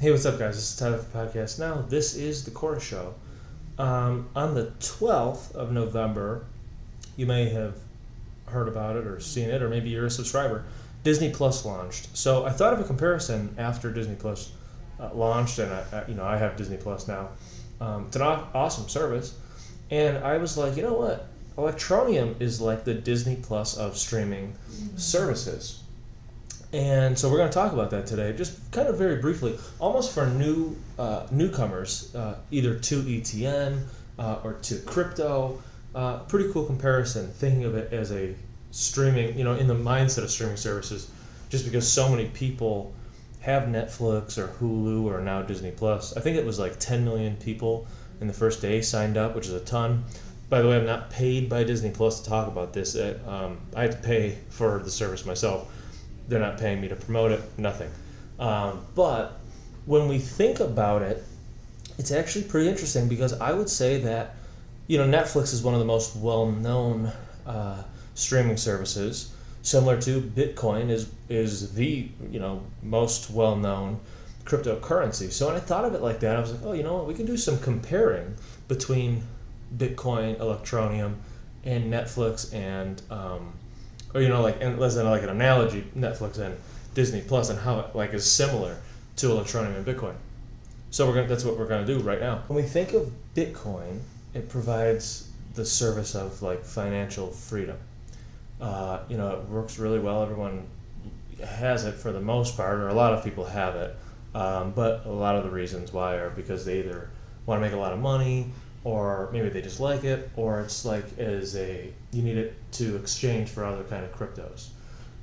Hey, what's up, guys? This is Tyler for Podcast Now. This is the Quorra Show. On the 12th of November, you may have heard about it or seen it, or maybe you're a subscriber. Disney Plus launched. So I thought of a comparison after Disney Plus launched, and I have Disney Plus now. It's an awesome service, and I was like, you know what? Electroneum is like the Disney Plus of streaming services. And so we're going to talk about that today, just kind of very briefly, almost for newcomers, either to ETN or to crypto. Pretty cool comparison, thinking of it as a streaming, in the mindset of streaming services, just because so many people have Netflix or Hulu or now Disney Plus. I think it was like 10 million people in the first day signed up, which is a ton. By the way, I'm not paid by Disney Plus to talk about this. I had to pay for the service myself. They're not paying me to promote it, nothing. But when we think about it, it's actually pretty interesting because I would say that, Netflix is one of the most well-known streaming services. Similar to Bitcoin is the, most well-known cryptocurrency. So when I thought of it like that, I was like, oh, you know what, we can do some comparing between Bitcoin, Electroneum, and Netflix and and let's say like an analogy, Netflix and Disney Plus, and how it is similar to Electroneum and Bitcoin. So that's what we're gonna do right now. When we think of Bitcoin, it provides the service of financial freedom. It works really well. Everyone has it for the most part, or a lot of people have it. But a lot of the reasons why are because they either want to make a lot of money, or maybe they just like it, or it's you need it to exchange for other kind of cryptos.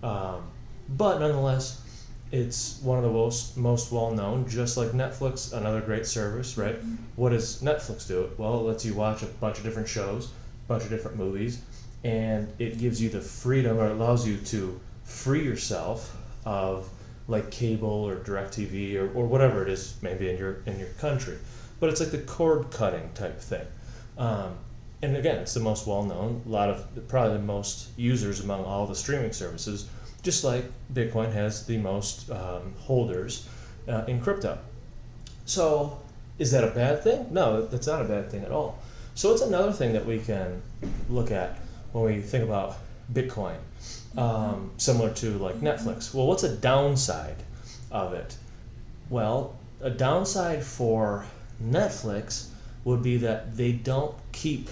But nonetheless, it's one of the most well-known, just like Netflix, another great service, right? Mm-hmm. What does Netflix do? Well, it lets you watch a bunch of different shows, a bunch of different movies, and it gives you the freedom, or it allows you to free yourself of cable or DirecTV or whatever it is maybe in your country. But it's like the cord cutting type thing. And again, it's the most well-known, probably the most users among all the streaming services, just like Bitcoin has the most holders in crypto. So is that a bad thing? No, that's not a bad thing at all. So it's another thing that we can look at when we think about Bitcoin, similar to Netflix. Well, what's a downside of it? Well, a downside for Netflix would be that they don't keep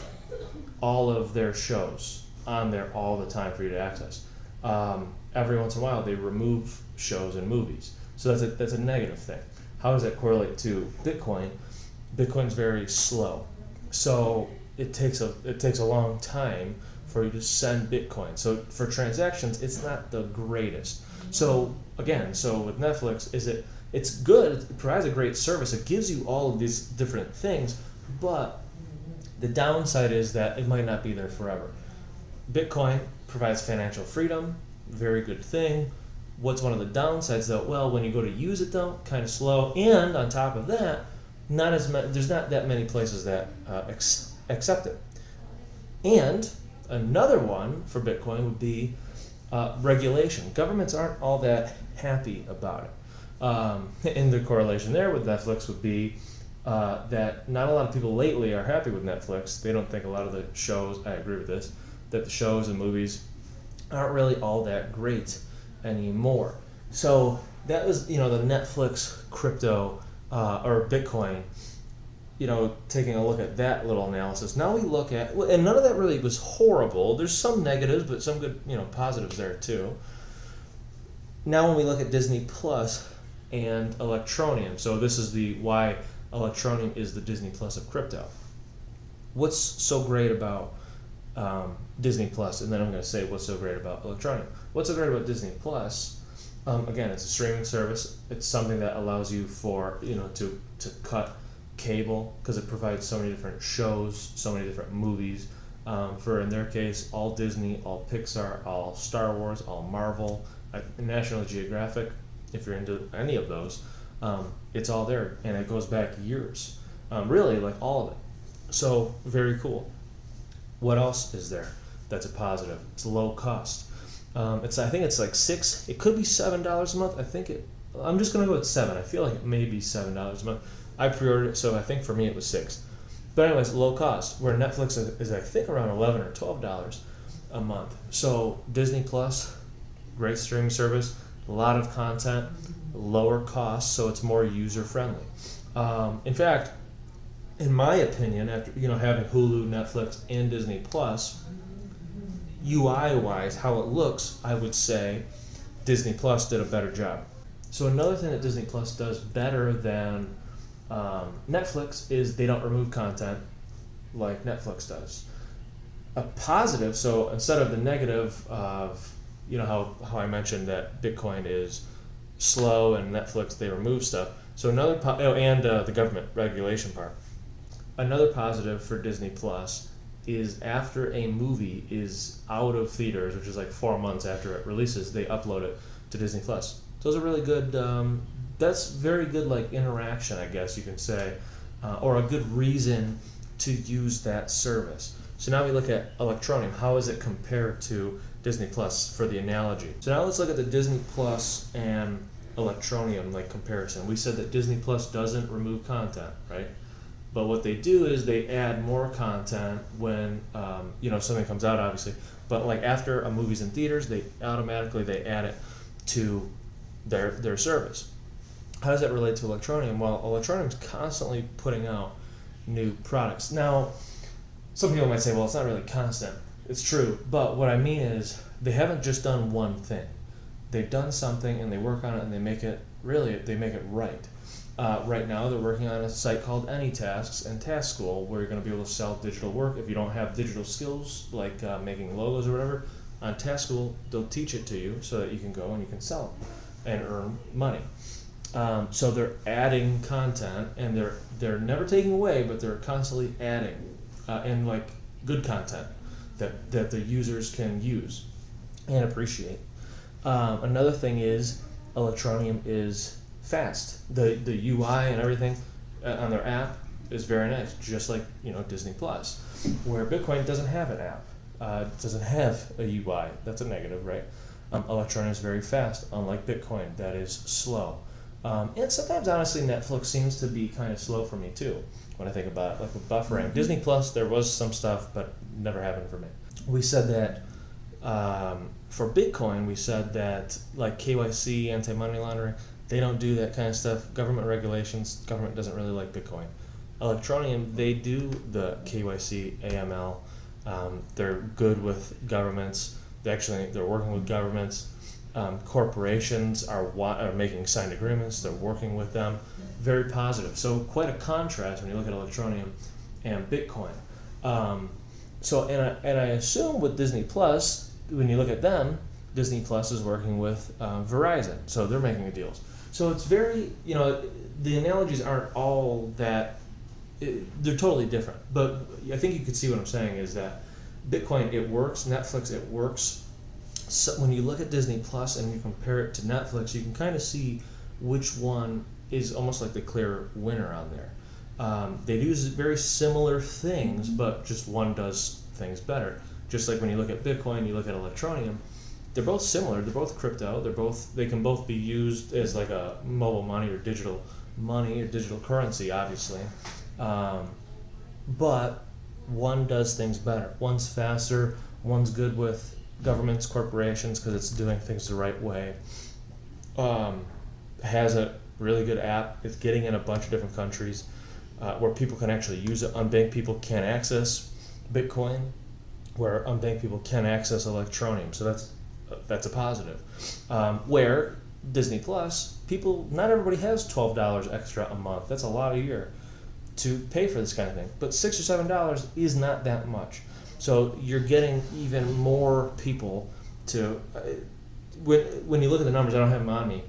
all of their shows on there all the time for you to access. Every once in a while, they remove shows and movies. So that's a negative thing. How does that correlate to Bitcoin? Bitcoin's very slow, so it takes a long time for you to send Bitcoin. So for transactions, it's not the greatest. So again, with Netflix, it's good. It provides a great service. It gives you all of these different things, but the downside is that it might not be there forever. Bitcoin provides financial freedom, very good thing. What's one of the downsides though? Well, when you go to use it though, kind of slow, and on top of that, there's not that many places that accept it. And another one for Bitcoin would be regulation. Governments aren't all that happy about it. And the correlation there with Netflix would be that not a lot of people lately are happy with Netflix. They don't think a lot of the shows, I agree with this, that the shows and movies aren't really all that great anymore. So that was, the Netflix crypto or Bitcoin, taking a look at that little analysis. Now we look at, and none of that really was horrible. There's some negatives, but some good, positives there too. Now when we look at Disney Plus and Electroneum, so this is why Electroneum is the Disney Plus of crypto. What's so great about Disney Plus? And then I'm going to say what's so great about Electroneum. What's so great about Disney Plus? Again, it's a streaming service. It's something that allows you to cut cable because it provides so many different shows, so many different movies. For in their case, all Disney, all Pixar, all Star Wars, all Marvel, National Geographic. If you're into any of those, it's all there, and it goes back years. Really, all of it. So very cool. What else is there that's a positive? It's low cost. I think it's it could be $7 a month. I think I'm just gonna go with 7. I feel like it may be $7 a month. I pre-ordered it, so I think for me it was 6. But anyways, low cost. Where Netflix is I think around $11 or $12 a month. So Disney Plus, great streaming service, a lot of content, lower cost, so it's more user friendly. In fact, in my opinion, after having Hulu, Netflix, and Disney Plus, UI wise, how it looks, I would say Disney Plus did a better job. So another thing that Disney Plus does better than Netflix is they don't remove content like Netflix does. A positive, so instead of the negative of how I mentioned that Bitcoin is slow and Netflix they remove stuff. So another and the government regulation part. Another positive for Disney Plus is after a movie is out of theaters, which is like 4 months after it releases, they upload it to Disney Plus. So it's a really good. That's very good, like interaction, I guess you can say, or a good reason to use that service. So now we look at Electroneum. How is it compared to Disney Plus for the analogy? So now let's look at the Disney Plus and Electroneum like comparison. We said that Disney Plus doesn't remove content, right? But what they do is they add more content when something comes out, obviously. But like after a movie's in theaters, they automatically add it to their service. How does that relate to Electroneum? Well, Electroneum is constantly putting out new products. Now, some people might say, well, it's not really constant. It's true, but what I mean is they haven't just done one thing. They've done something and they work on it and they make it right. Right now, they're working on a site called AnyTasks and Task School, where you're going to be able to sell digital work. If you don't have digital skills like making logos or whatever, on Task School they'll teach it to you so that you can go and you can sell it and earn money. So they're adding content and they're never taking away, but they're constantly adding and like good content that the users can use and appreciate. Another thing is Electroneum is fast. The UI and everything on their app is very nice, just like Disney Plus, where Bitcoin doesn't have an app. It doesn't have a UI. That's a negative, right? Electroneum is very fast, unlike Bitcoin, that is slow. And sometimes, honestly, Netflix seems to be kind of slow for me too, when I think about it, like with buffering. Mm-hmm. Disney Plus, there was some stuff, but never happened for me. We said that for Bitcoin, we said that like KYC, anti-money laundering, they don't do that kind of stuff. Government regulations, government doesn't really like Bitcoin. Electroneum, they do the KYC, AML. They're good with governments. They're working with governments. Corporations are making signed agreements. They're working with them. Very positive. So quite a contrast when you look at Electroneum and Bitcoin. And I assume with Disney Plus, when you look at them, Disney Plus is working with Verizon. So they're making deals. So it's very, the analogies aren't all that, they're totally different. But I think you could see what I'm saying is that Bitcoin, it works. Netflix, it works. So when you look at Disney Plus and you compare it to Netflix, you can kind of see which one is almost like the clear winner on there. They do very similar things, but just one does things better. Just like when you look at Bitcoin, you look at Electroneum, they're both similar. They're both crypto. They can both be used as like a mobile money or digital money or digital currency, obviously. But one does things better. One's faster. One's good with governments, corporations, because it's doing things the right way. Has a really good app. It's getting in a bunch of different countries where people can actually use it. Unbanked people can't access Bitcoin, where unbanked people can access Electroneum. So that's a positive. Where Disney Plus, not everybody has $12 extra a month. That's a lot a year to pay for this kind of thing. But $6 or $7 is not that much. So you're getting even more people to. When you look at the numbers, I don't have them on me,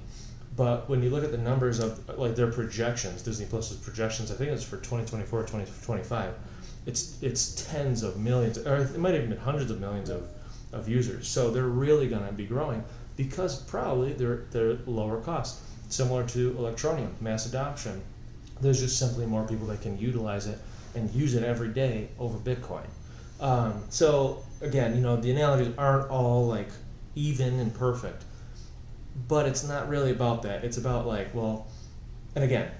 but when you look at the numbers of like their projections, Disney Plus's projections, I think it's for 2024, 2025. It's tens of millions, or it might have been hundreds of millions of users. So they're really going to be growing because probably they're lower cost, similar to Electroneum, mass adoption. There's just simply more people that can utilize it and use it every day over Bitcoin. So again, the analogies aren't all like even and perfect, but it's not really about that. It's about like, well, and again,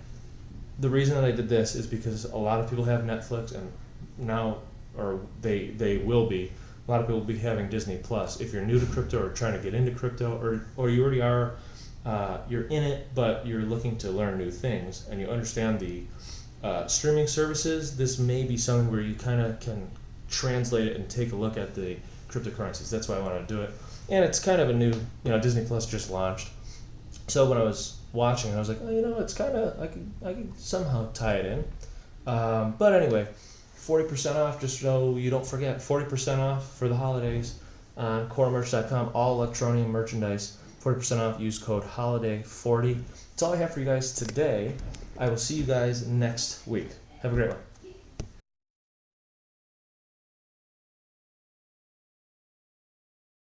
the reason that I did this is because a lot of people have Netflix, and now, or they will be. A lot of people will be having Disney Plus. If you're new to crypto or trying to get into crypto, or you already are, you're in it, but you're looking to learn new things, and you understand the streaming services, this may be something where you kind of can translate it and take a look at the cryptocurrencies. That's why I wanted to do it. And it's kind of a new, Disney Plus just launched. So when I was watching, I was like, oh, it's kind of, I could somehow tie it in. But anyway, 40% off, just so you don't forget, 40% off for the holidays on quorramerch.com, all Electroneum merchandise, 40% off, use code HOLIDAY40. That's all I have for you guys today. I will see you guys next week. Have a great one.